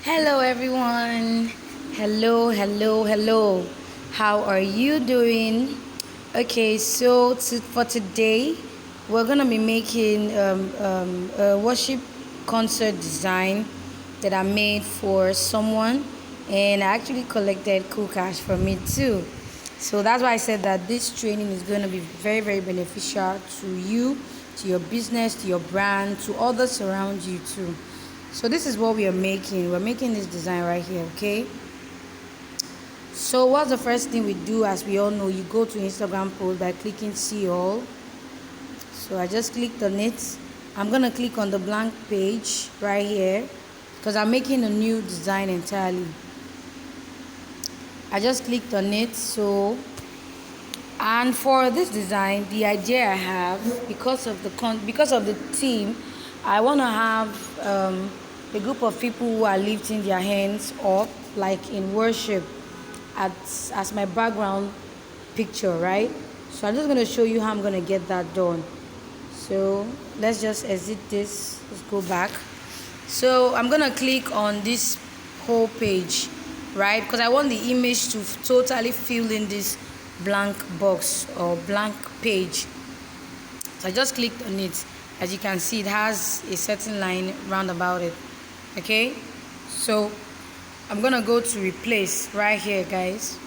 Hello, everyone. Hello. How are you doing? Okay, so for today, we're gonna be making a worship concert design that I made for someone, and I actually collected cool cash from it too. So that's why I said that this training is going to be very beneficial to you, to your business, to your brand, to others around you too. So this is what we are making. We're making this design right here, okay? So what's the first thing we do? As we all know, you go to Instagram post by clicking see all. So I just clicked on it. I'm gonna click on the blank page right here because I'm making a new design entirely. I just clicked on it. And for this design, the idea I have, because of the theme, I want to have a group of people who are lifting their hands up, like in worship, as my background picture, right? So I'm just going to show you how I'm going to get that done. So let's just exit this. Let's go back. So I'm going to click on this whole page, right? Because I want the image to totally fill in this blank box or blank page. So I just clicked on it. As you can see, it has a certain line round about it. Okay, so I'm gonna go to replace right here, guys.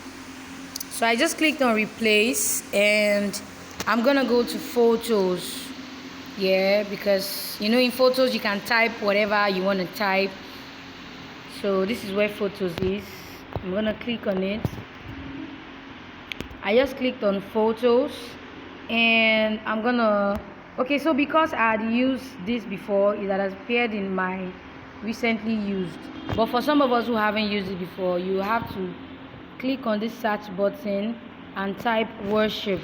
So I just clicked on replace and I'm gonna go to photos. Yeah, because in photos you can type whatever you want to type. So this is where photos is. I'm gonna click on it. I just clicked on photos and I'm gonna so because I had used this before, it has appeared in my recently used, but for some of us who haven't used it before, you have to click on this search button and type worship.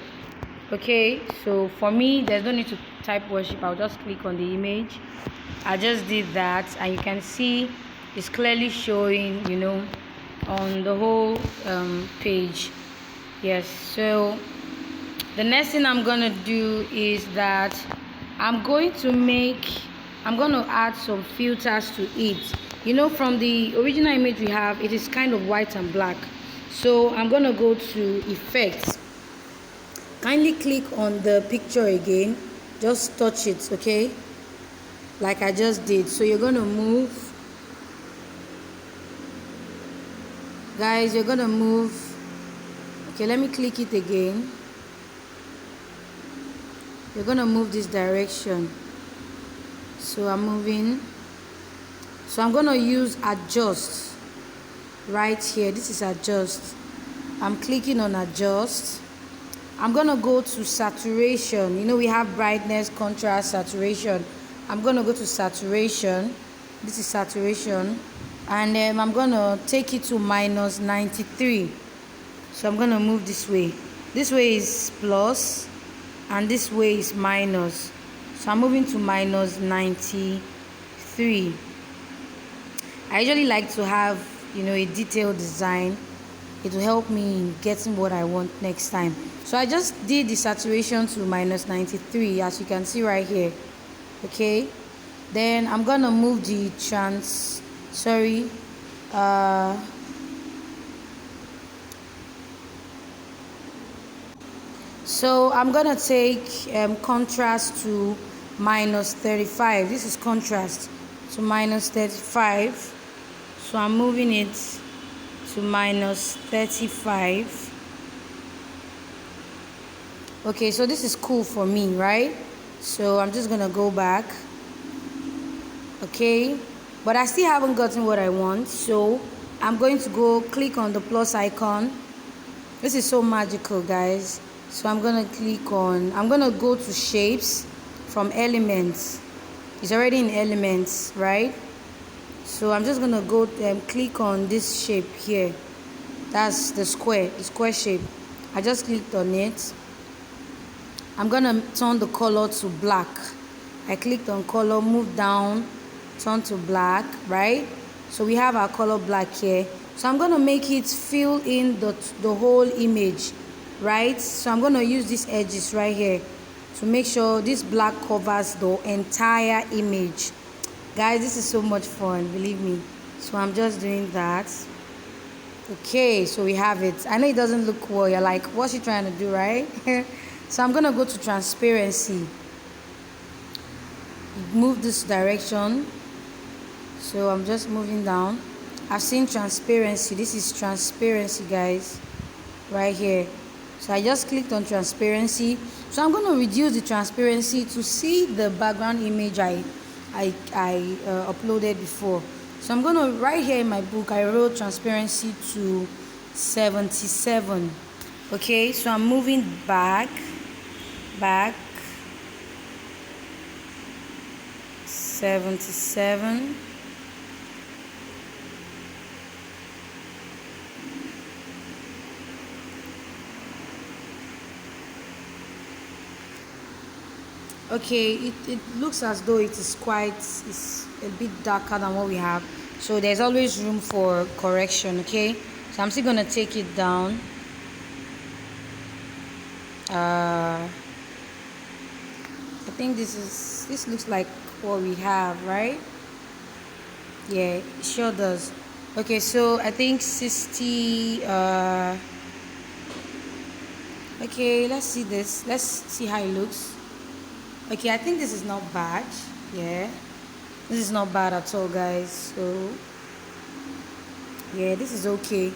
Okay, so for me there's no need to type worship. I'll just click on the image. I just did that and you can see it's clearly showing on the whole page. Yes, so the next thing I'm gonna do is that I'm going to add some filters to it. From the original image we have, it is kind of white and black. So I'm gonna go to effects. Kindly click on the picture again, just touch it, okay, like I just did. So you're gonna move, guys, you're gonna move. Okay, let me click it again. You're gonna move this direction. So I'm moving. So I'm gonna use adjust right here. This is adjust. I'm clicking on adjust. I'm gonna go to saturation. We have brightness, contrast, saturation. I'm gonna go to saturation. This is saturation, and I'm gonna take it to minus 93. So I'm gonna move this way. This way is plus and this way is minus. So I'm moving to minus 93. I usually like to have a detailed design. It will help me in getting what I want next time. So I just did the saturation to minus 93, as you can see right here. Okay, then I'm gonna move the so I'm gonna take contrast to minus 35. This is contrast to minus 35. So I'm moving it to minus 35. Okay, so this is cool for me, right? So I'm just gonna go back. Okay, but I still haven't gotten what I want, so I'm going to go click on the plus icon. This is so magical, guys. So I'm gonna go to shapes from elements. It's already in elements, right? So I'm just gonna go click on this shape here. That's the square shape. I just clicked on it. I'm gonna turn the color to black. I clicked on color, move down, turn to black, right? So we have our color black here. So I'm gonna make it fill in the whole image, right? So I'm gonna use these edges right here to make sure this black covers the entire image. Guys, this is so much fun, believe me. So I'm just doing that. Okay, so we have it. I know it doesn't look well. You're like, what's she trying to do, right? So I'm gonna go to transparency. Move this direction. So I'm just moving down. I've seen transparency. This is transparency, guys, right here. So I just clicked on transparency. So I'm going to reduce the transparency to see the background image I uploaded before. So I'm going to, right here in my book, I wrote transparency to 77. Okay, so I'm moving back, 77. Okay, it looks as though it's a bit darker than what we have, so there's always room for correction. Okay, so I'm still gonna take it down. I think this looks like what we have, right? Yeah, it sure does. Okay, so I think 60. Okay, let's see this. Let's see how it looks. Okay, I think this is not bad. Yeah, this is not bad at all, guys. So yeah, this is okay.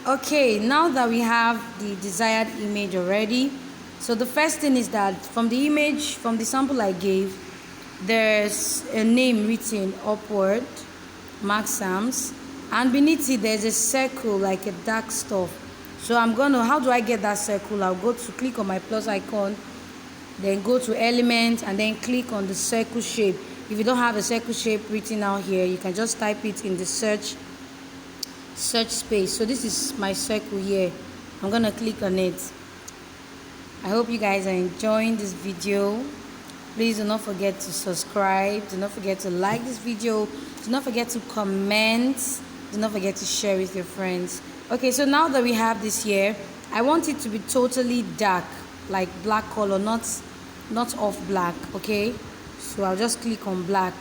Okay, now that we have the desired image already, so the first thing is that from the image, from the sample I gave, there's a name written upward, Mark Sams, and beneath it there's a circle like a dark stuff. So how do I get that circle? I'll go to click on my plus icon, then go to element and then click on the circle shape. If you don't have a circle shape written out here, you can just type it in the search space. So this is my circle here. I'm gonna click on it. I hope you guys are enjoying this video. Please do not forget to subscribe, do not forget to like this video, do not forget to comment, do not forget to share with your friends. Okay, so now that we have this here, I want it to be totally dark, like black color, not off black. Okay, so I'll just click on black,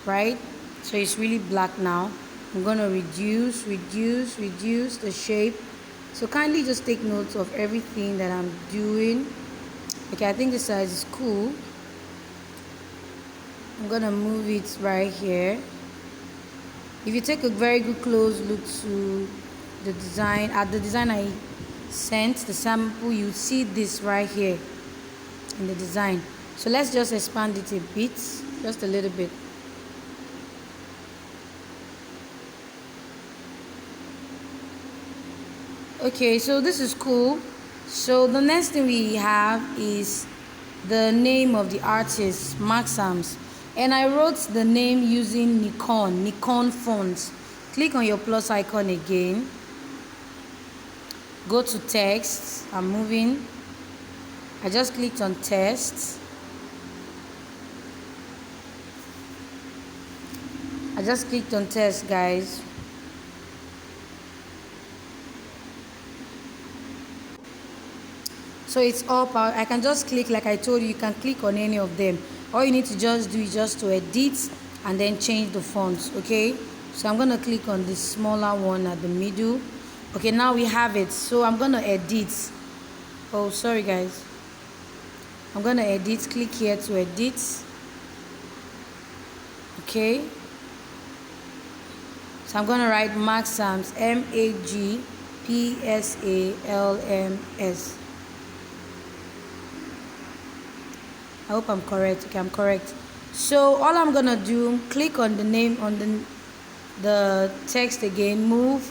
right? So it's really black now. I'm gonna reduce the shape. So kindly just take notes of everything that I'm doing. Okay, I think the size is cool. I'm gonna move it right here. If you take a very good close look to the design, the design I sent, the sample, you see this right here in the design. So let's just expand it a bit, just a little bit. Okay, so this is cool. So the next thing we have is the name of the artist, Mark Sams, and I wrote the name using Nikon fonts. Click on your plus icon again, go to text. I'm moving. I just clicked on text. I just clicked on text, guys. So it's up. I can just click, like I told you, you can click on any of them. All you need to just do is just to edit and then change the fonts. Okay, so I'm gonna click on the smaller one at the middle. Okay, now we have it. So I'm gonna edit. Oh, sorry guys. I'm gonna edit. Click here to edit. Okay, so I'm gonna write Mark Sams, MAGPSALMS. I hope I'm correct. Okay, I'm correct. So all I'm gonna do, click on the name on the text again, move.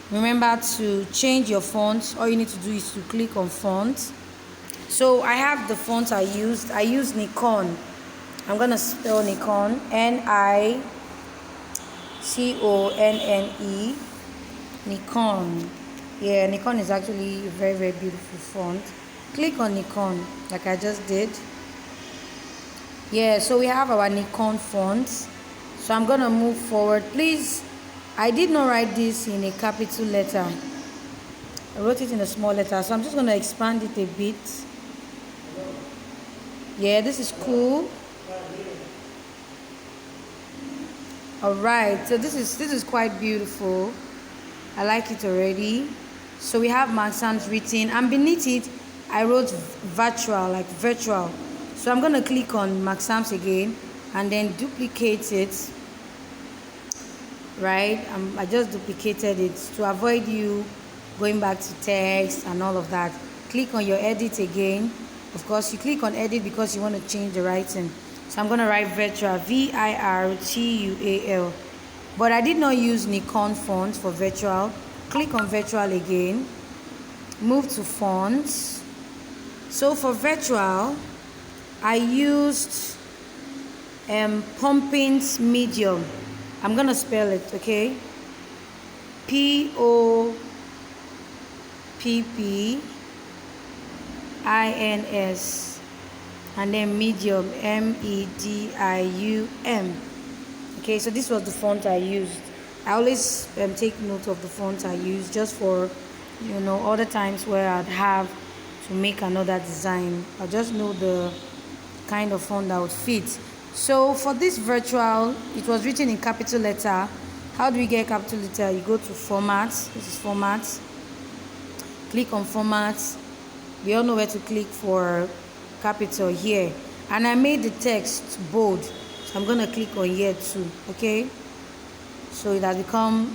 Remember to change your fonts. All you need to do is to click on fonts. So I have the fonts I used. I used Nikon. I'm gonna spell Nikon, NICONNE, Nikon. Yeah, Nikon is actually a very, very beautiful font. Click on Nikon like I just did. Yeah, so we have our Nikon fonts. So I'm gonna move forward. Please, I did not write this in a capital letter. I wrote it in a small letter, so I'm just gonna expand it a bit. Yeah, this is cool. All right, so this is quite beautiful. I like it already. So we have Maxams written, and beneath it I wrote virtual, like virtual. So I'm going to click on Maxams again and then duplicate it, right? I just duplicated it to avoid you going back to text and all of that. Click on your edit again. Of course, you click on edit because you want to change the writing. So I'm going to write virtual, virtual, but I did not use Nikon font for virtual. Click on virtual again, move to fonts. So for virtual I used Pumpkin's medium. I'm gonna spell it, okay? Poppins, and then medium, medium. Okay, so this was the font I used. I always take note of the font I use, just for other times where I'd have to make another design. I just know the kind of font that would fit. So for this virtual, it was written in capital letter. How do we get capital letter? You go to formats. This is formats. Click on formats. We all know where to click for capital here. And I made the text bold. So I'm going to click on here too. Okay. So it has become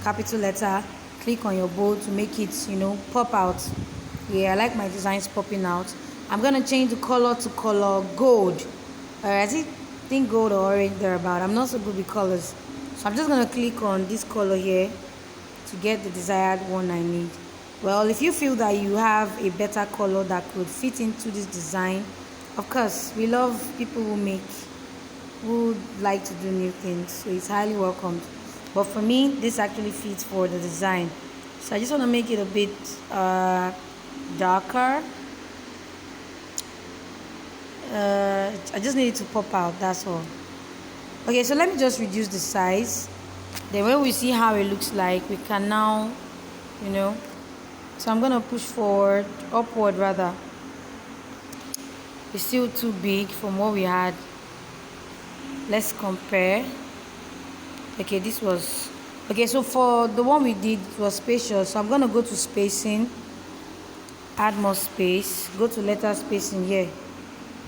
capital letter. Click on your bold to make it, pop out. Yeah, I like my designs popping out. I'm going to change the color to color gold. I think gold or orange thereabout. I'm not so good with colors. So I'm just going to click on this color here to get the desired one I need. Well, if you feel that you have a better color that could fit into this design, of course, we love people who like to do new things. So it's highly welcomed. But for me, this actually fits for the design. So I just want to make it a bit darker. I just need it to pop out, that's all. Okay, so let me just reduce the size. Then when we see how it looks like, we can now, so I'm going to push forward, upward rather. It's still too big from what we had. Let's compare. Okay, this was, okay, so for the one we did, it was spacious. So I'm going to go to spacing, add more space, go to letter spacing here.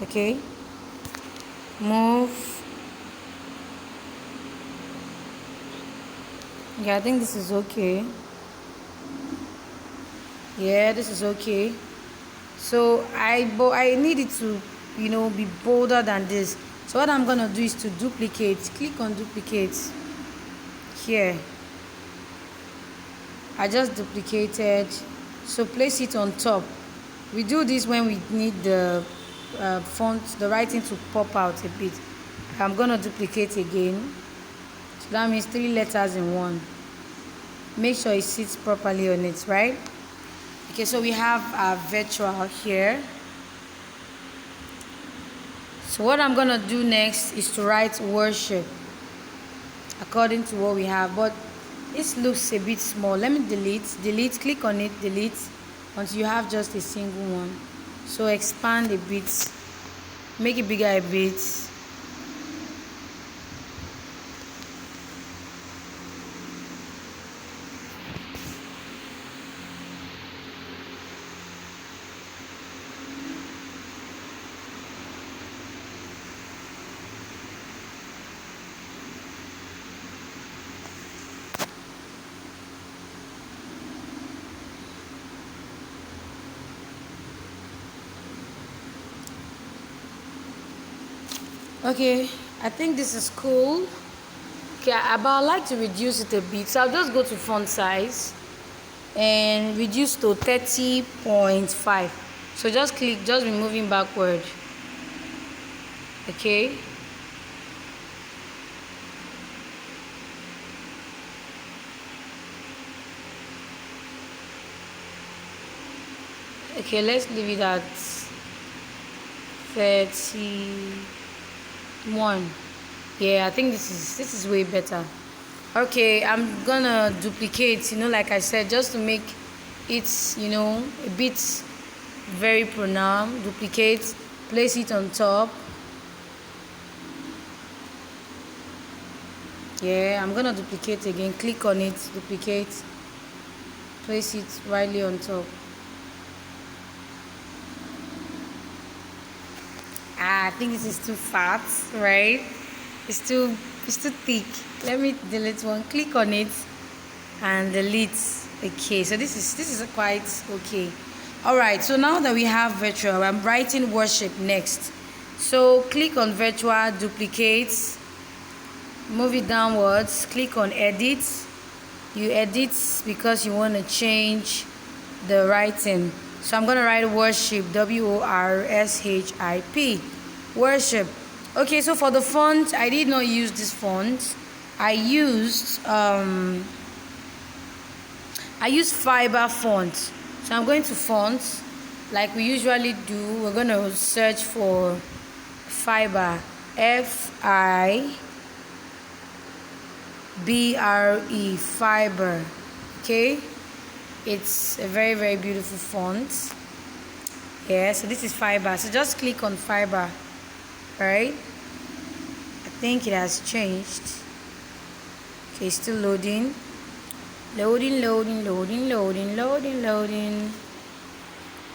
Okay, move. Yeah, I think this is okay. Yeah, this is okay. So I need it to be bolder than this. So what I'm gonna do is to duplicate. Click on duplicate here. I just duplicated, so place it on top. We do this when we need the font, the writing to pop out a bit. I'm gonna duplicate again. So that means 3 letters in one. Make sure it sits properly on it, right? Okay, so we have our virtual here. So what I'm gonna do next is to write worship according to what we have, but this looks a bit small. Let me delete, click on it, delete until you have just a single one. So expand a bit, make it bigger a bit. Okay, I think this is cool. Okay, but I'd like to reduce it a bit. So I'll just go to font size and reduce to 30.5. So just click, just be moving backward. Okay. Okay, let's leave it at 31. Yeah, I think this is way better. Okay, I'm gonna duplicate, like I said, just to make it, a bit very pronounced. Duplicate, place it on top. Yeah, I'm gonna duplicate again. Click on it, duplicate, place it rightly on top. I think this is too fat, right? It's too it's too thick. Let me delete one. Click on it and delete. Okay, so this is quite okay. All right, so now that we have virtual, I'm writing worship next. So click on virtual, duplicate, move it downwards, click on edit. You edit because you want to change the writing. So I'm going to write worship, worship, worship. Okay, so for the font, I did not use this font. I used fiber font. So I'm going to fonts like we usually do. We're going to search for fiber, FIBRE, fiber. Okay, it's a very, very beautiful font. Yeah, so this is fiber. So just click on fiber. All right, I think it has changed. Okay, still loading. Loading.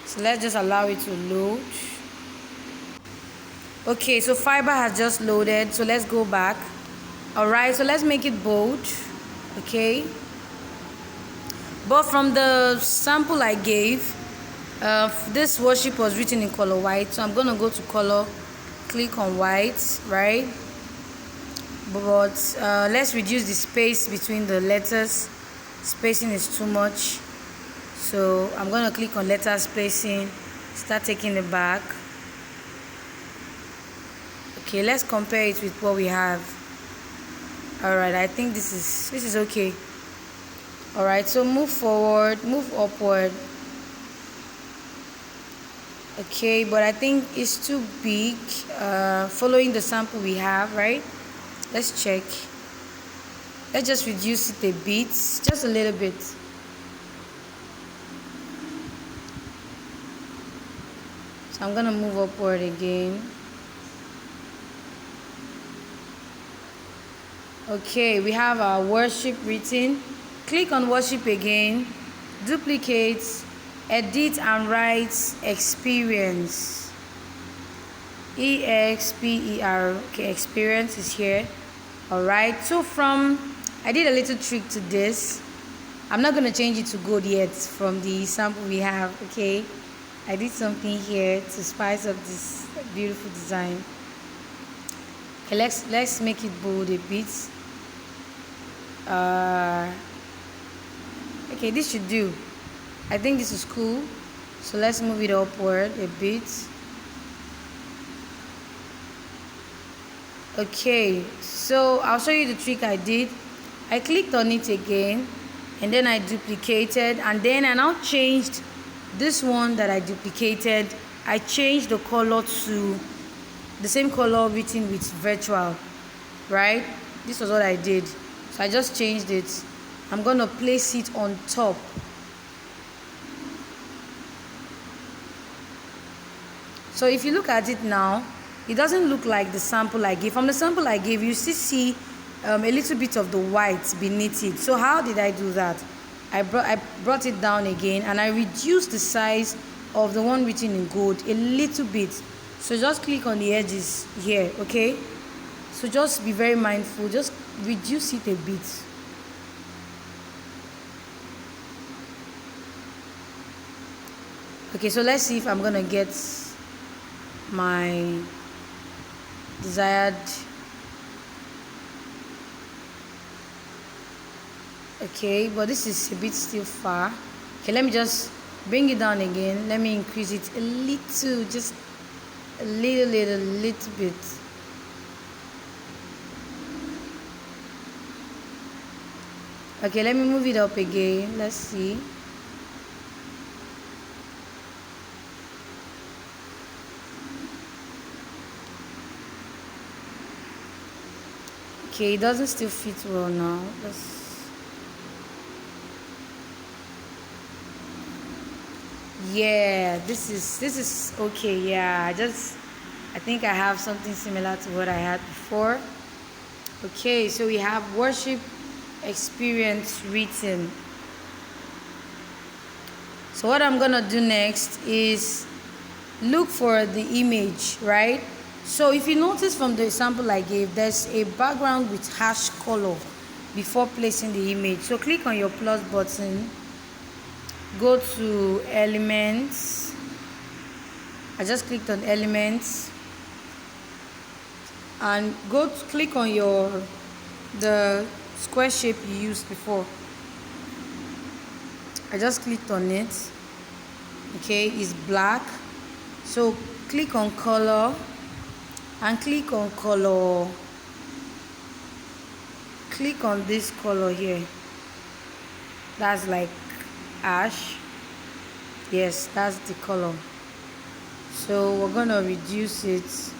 So let's just allow it to load. Okay, so fiber has just loaded. So let's go back. All right, so let's make it bold. Okay, but from the sample I gave, this worship was written in color white. So I'm gonna go to color, click on white, right? But let's reduce the space between the letters. Spacing is too much, so I'm gonna click on letter spacing, start taking it back. Okay, let's compare it with what we have. All right, I think this is okay. All right, so move forward, move upward. Okay, but I think it's too big, following the sample we have, right? Let's check. Let's just reduce it a bit, just a little bit. So I'm gonna move upward again. Okay, we have our worship written. Click on worship again, duplicate, edit and write experience. EXPER. Okay, experience is here. All right, so I did a little trick to this. I'm not going to change it to gold yet from the sample we have, okay? I did something here to spice up this beautiful design. Okay, let's make it bold a bit. Okay, this should do. I think this is cool. So let's move it upward a bit. Okay, so I'll show you the trick I did. I clicked on it again, and then I duplicated, and then I now changed this one that I duplicated. I changed the color to the same color written with virtual, right? This was what I did. So I just changed it. I'm gonna place it on top. So if you look at it now, it doesn't look like the sample I gave. From the sample I gave, you still see a little bit of the white beneath it. So how did I do that? I brought it down again, and I reduced the size of the one written in gold a little bit. So just click on the edges here, okay? So just be very mindful. Just reduce it a bit. Okay, so let's see if I'm gonna get my desired. Okay, but this is a bit still far. Okay, let me just bring it down again. Let me increase it a little, just a little bit. Okay, let me move it up again. Let's see. Okay, it doesn't still fit well now. Yeah, this is okay. Yeah, I think I have something similar to what I had before. Okay, so we have worship experience written. So what I'm gonna do next is look for the image, right? So if you notice from the example I gave, there's a background with hash color before placing the image. So click on your plus button, go to elements. I just clicked on elements, and click on the square shape you used before. I just clicked on it. Okay, it's black. So click on color and click on color. Click on this color here. That's like ash. Yes, that's the color. So we're gonna reduce it.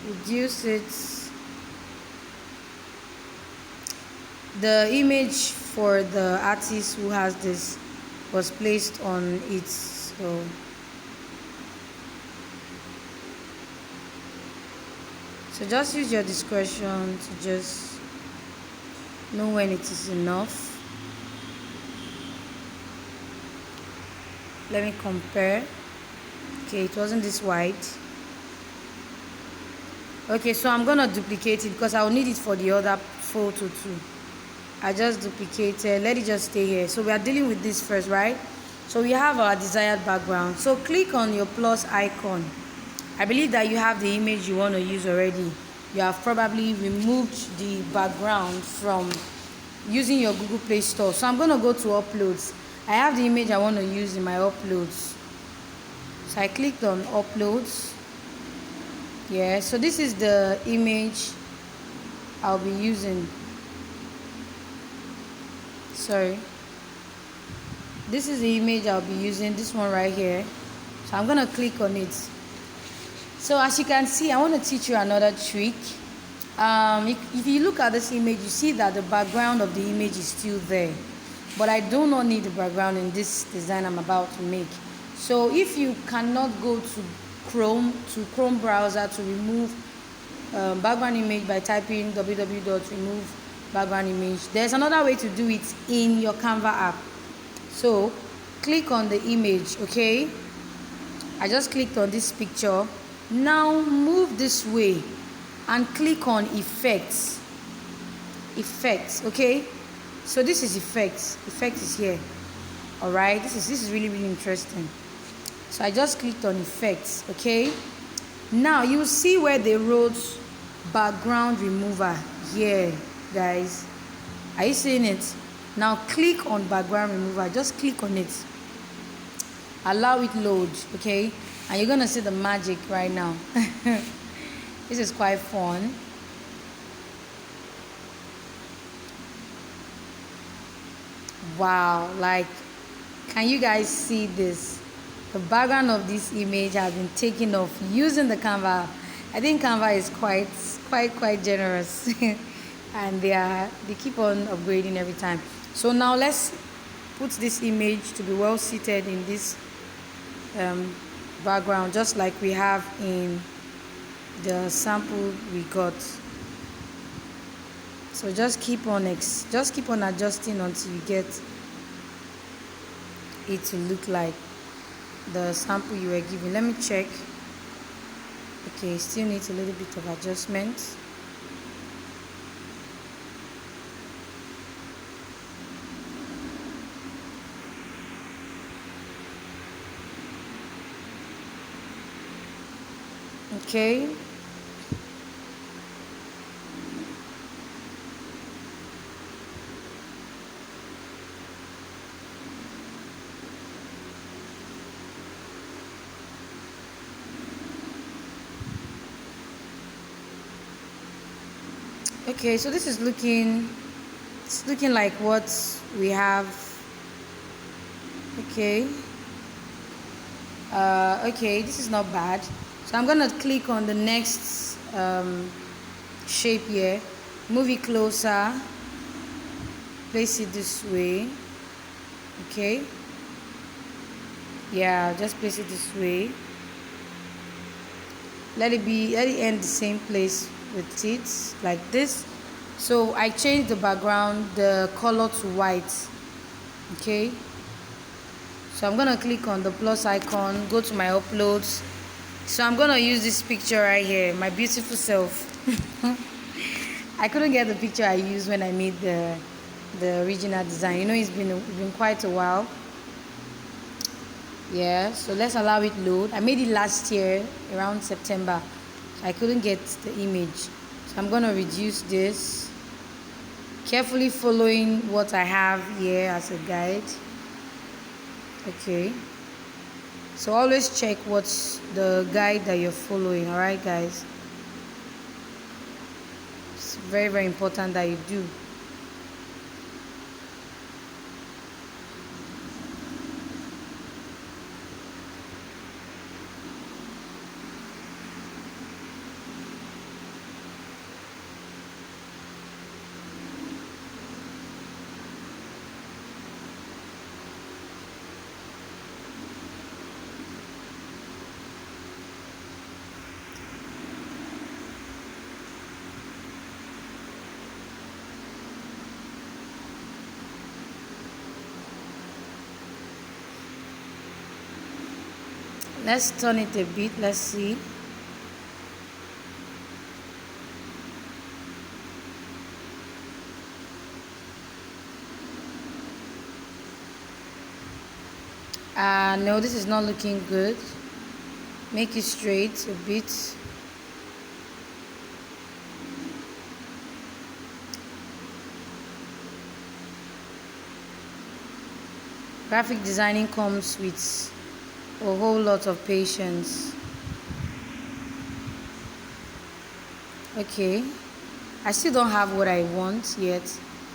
Reduce it. The image for the artist who has this was placed on it. So just use your discretion to just know when it is enough. Let me compare. Okay, it wasn't this white. Okay, so I'm gonna duplicate it because I'll need it for the other photo too. I just duplicated. Let it just stay here. So we are dealing with this first, right? So we have our desired background. So click on your plus icon. I believe that you have the image you want to use already. You have probably removed the background from using your Google Play Store. So I'm going to go to uploads. I have the image I want to use in my uploads. So I clicked on uploads. Yeah, so this is the image I'll be using. Sorry. This is the image I'll be using, this one right here. So I'm going to click on it. So as you can see, I want to teach you another trick. If you look at this image, you see that the background of the image is still there. But I do not need the background in this design I'm about to make. So if you cannot go to Chrome browser to remove background image by typing www.remove background image, there's another way to do it in your Canva app. So click on the image. Okay, I just clicked on this picture. Now move this way and click on effects. Okay, so this is effects. Effect is here. All right, this is really interesting. So I just clicked on effects. Okay, now you see where they wrote background remover here, guys. Are you seeing it? Now click on background remover. Just click on it. Allow it load. Okay, and you're gonna see the magic right now. This is quite fun. Wow, like, can you guys see this? The background of this image has been taken off using the Canva. I think Canva is quite generous. And they keep on upgrading every time. So now let's put this image to be well seated in this background, just like we have in the sample we got. So just keep on adjusting until you get it to look like the sample you were given. Let me check. Okay, still needs a little bit of adjustment. Okay. Okay, so this is looking like what we have. Okay. Okay, this is not bad. So I'm gonna click on the next shape here, move it closer, place it this way. Okay, yeah, just place it this way. let it end the same place with it, like this. So I changed the background, the color to white. Okay, so I'm gonna click on the plus icon, go to my uploads. So I'm gonna use this picture right here, my beautiful self. I couldn't get the picture I used when I made the original design. You know, it's been quite a while. Yeah, so let's allow it load. I made it last year around September. I couldn't get the image, so I'm gonna reduce this, carefully following what I have here as a guide. Okay, so always check what's the guide that you're following. All right, guys, it's very, very important that you do. Let's turn it a bit. Let's see. No, this is not looking good. Make it straight a bit. Graphic designing comes with a whole lot of patience. Okay, I still don't have what I want yet,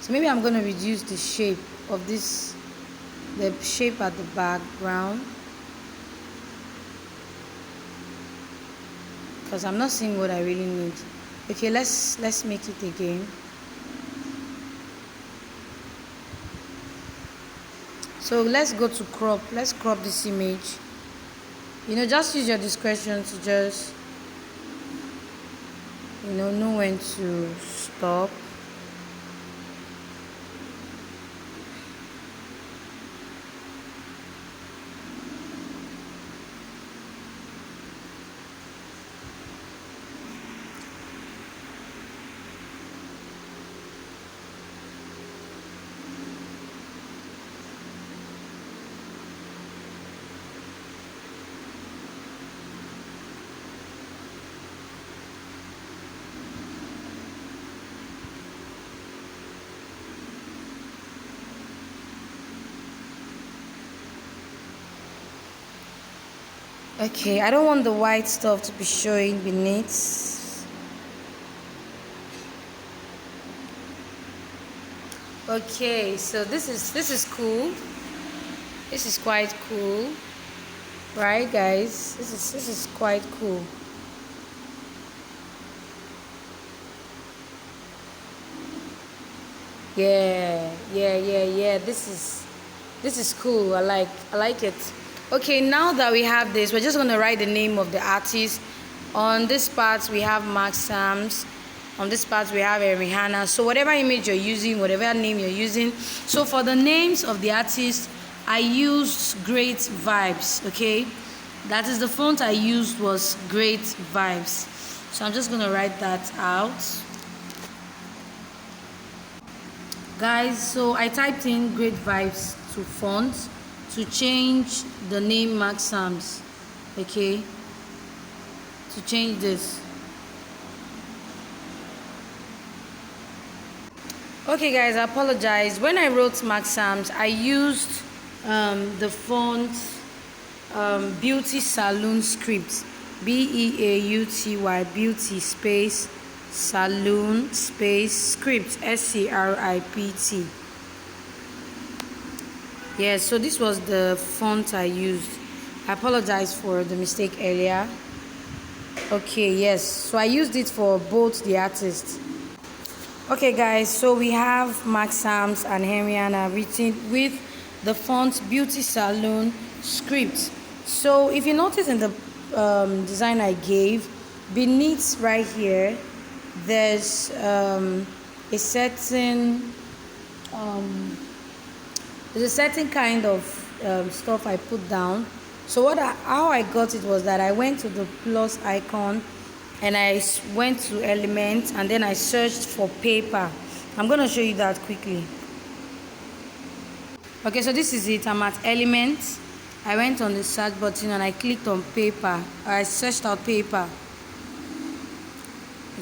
so maybe I'm going to reduce the shape of this, the shape at the background, because I'm not seeing what I really need. Okay, let's make it again. So let's go to crop. Let's crop this image. You know, just use your discretion to just, you know when to stop. Okay, I don't want the white stuff to be showing beneath. Okay, so this is cool. This is quite cool, right, guys? This is quite cool. Yeah. This is cool. I like it. Okay, now that we have this, we're just gonna write the name of the artist. On this part we have Mark Sams. On this part we have Rihanna. So whatever image you're using, whatever name you're using. So for the names of the artists, I used Great Vibes. Okay, that is the font I used was Great Vibes. So I'm just gonna write that out. Guys, so I typed in Great Vibes to font to change the name Mark Sams. Okay, to change this. Okay, guys, I apologize. When I wrote Mark Sams, I used the font Beauty Saloon Script, BEAUTY Beauty space Saloon space Script, SCRIPT. Yes, so this was the font I used. I apologize for the mistake earlier. Okay, yes, so I used it for both the artists. Okay, guys, so we have Mark Sams and Henriana written with the font Beauty Saloon Script. So if you notice in the design I gave, beneath right here, there's a certain kind of stuff I put down. So how I got it was that I went to the plus icon and I went to elements and then I searched for paper. I'm going to show you that quickly. Okay, so this is it. I'm at elements. I went on the search button and I clicked on paper. I searched out paper.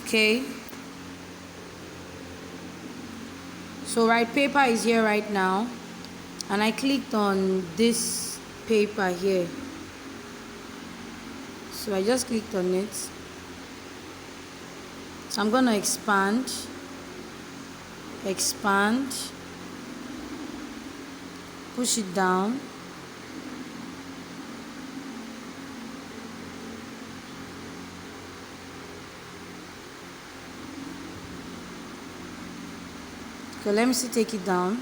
Okay. So paper is here right now. And I clicked on this paper here. So I just clicked on it. So I'm going to expand, push it down. So let me see, take it down.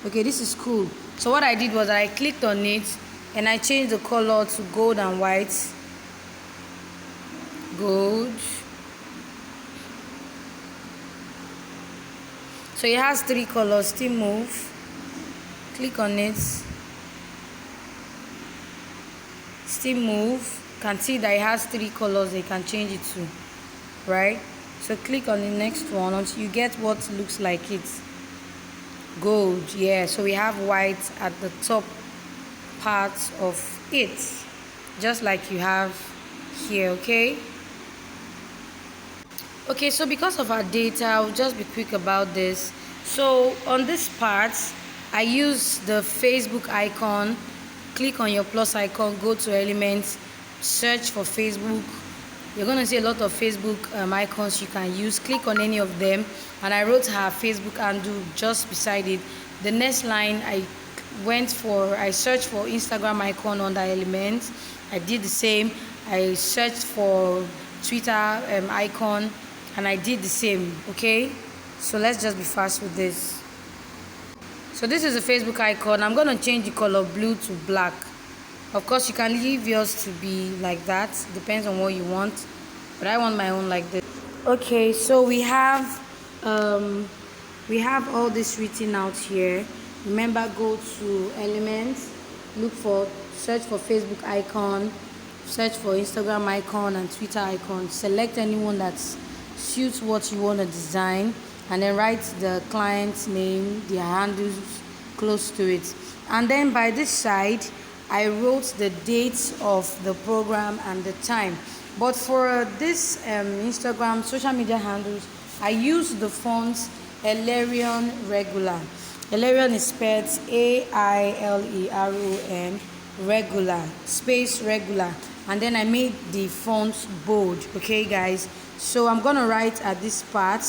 Okay, this is cool. So what I did was I clicked on it and I changed the color to gold and white. Gold. So it has 3 colors. Still move. Click on it. Still move. You can see that it has 3 colors that you can change it to. Right? So click on the next one until you get what looks like it. Gold. Yeah, so we have white at the top part of it, just like you have here. Okay, so because of our data, I'll just be quick about this. So on this part, I use the Facebook icon. Click on your plus icon, go to elements, search for Facebook. You're going to see a lot of Facebook icons you can use. Click on any of them, and I wrote her Facebook handle just beside it. The next line, I searched for Instagram icon under elements. I did the same. I searched for Twitter icon, and I did the same. Okay, so let's just be fast with this. So this is a Facebook icon. I'm going to change the color blue to black. Of course, you can leave yours to be like that. Depends on what you want. But I want my own like this. Okay, so we have all this written out here. Remember, go to elements, search for Facebook icon, search for Instagram icon and Twitter icon. Select anyone that suits what you want to design, and then write the client's name, their handles close to it. And then by this side, I wrote the dates of the program and the time. But for this Instagram social media handles, I use the fonts Aileron Regular. Aileron is spelled AILERON, regular, space regular. And then I made the fonts bold. Okay, guys. So I'm going to write at this part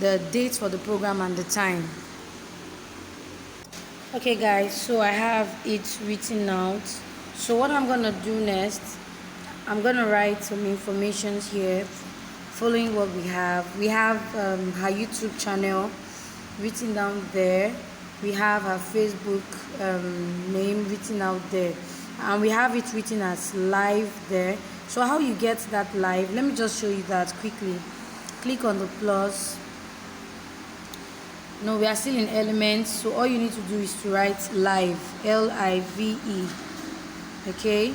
the dates for the program and the time. Okay guys, so I have it written out. So what I'm gonna do next, I'm gonna write some information here following what we have. We have her YouTube channel written down there. We have her Facebook name written out there, and we have it written as live there. So how you get that live, let me just show you that quickly. Click on the plus. No, we are still in elements, so all you need to do is to write live, LIVE. Okay,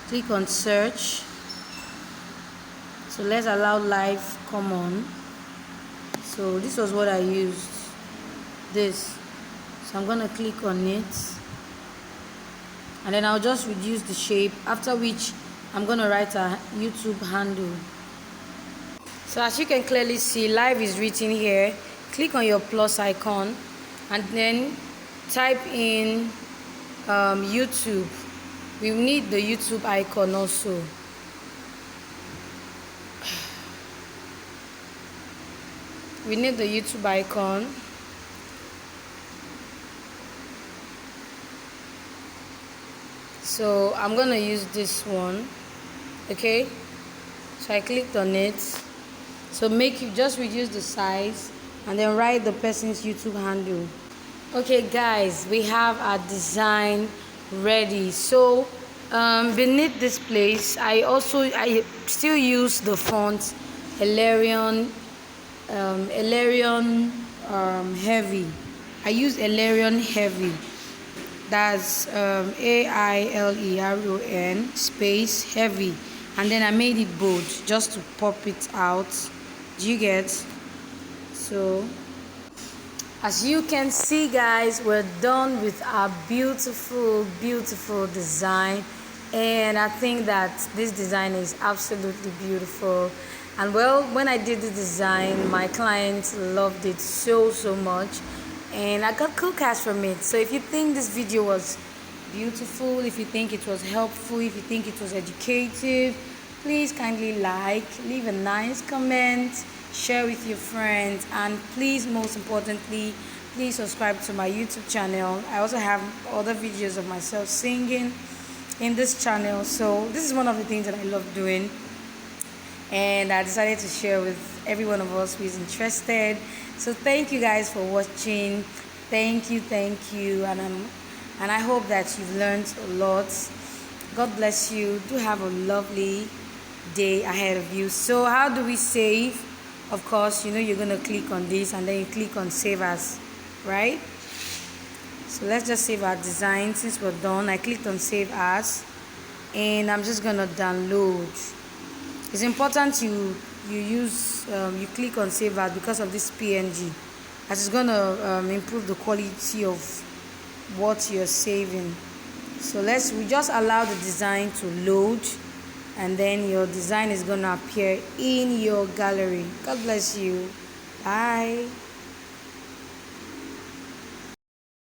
click on search. So let's allow live come on. So this was what I used, this. So I'm gonna click on it, and then I'll just reduce the shape, after which I'm gonna write a YouTube handle. So as you can clearly see, live is written here. Click on your plus icon and then type in YouTube. We need the YouTube icon also. We need the YouTube icon. So I'm gonna use this one. Okay, so I clicked on it. So just reduce the size and then write the person's YouTube handle. Okay guys, we have our design ready. So Beneath this place, I still use the font Elerion Heavy. I use Elerion Heavy. That's AILERON space heavy, and then I made it bold just to pop it out. Do you get? So as you can see, guys, we're done with our beautiful design, and I think that this design is absolutely beautiful. And well, when I did the design, my clients loved it so much, and I got cool cash from it. So if you think this video was beautiful, if you think it was helpful, if you think it was educative, please kindly leave a nice comment, share with your friends, and please, most importantly, please subscribe to my YouTube channel. I also have other videos of myself singing in this channel, so this is one of the things that I love doing, and I decided to share with every one of us who is interested. So thank you guys for watching. Thank you, and I hope that you've learned a lot. God bless you. Do have a lovely day ahead of you. So how do we save? Of course, you're gonna click on this, and then you click on save as, right? So let's just save our design. Since we're done, I clicked on save as, and I'm just gonna download. It's important you click on save as because of this PNG, as it's gonna improve the quality of what you're saving. So we just allow the design to load, and then your design is gonna appear in your gallery. God bless you. Bye.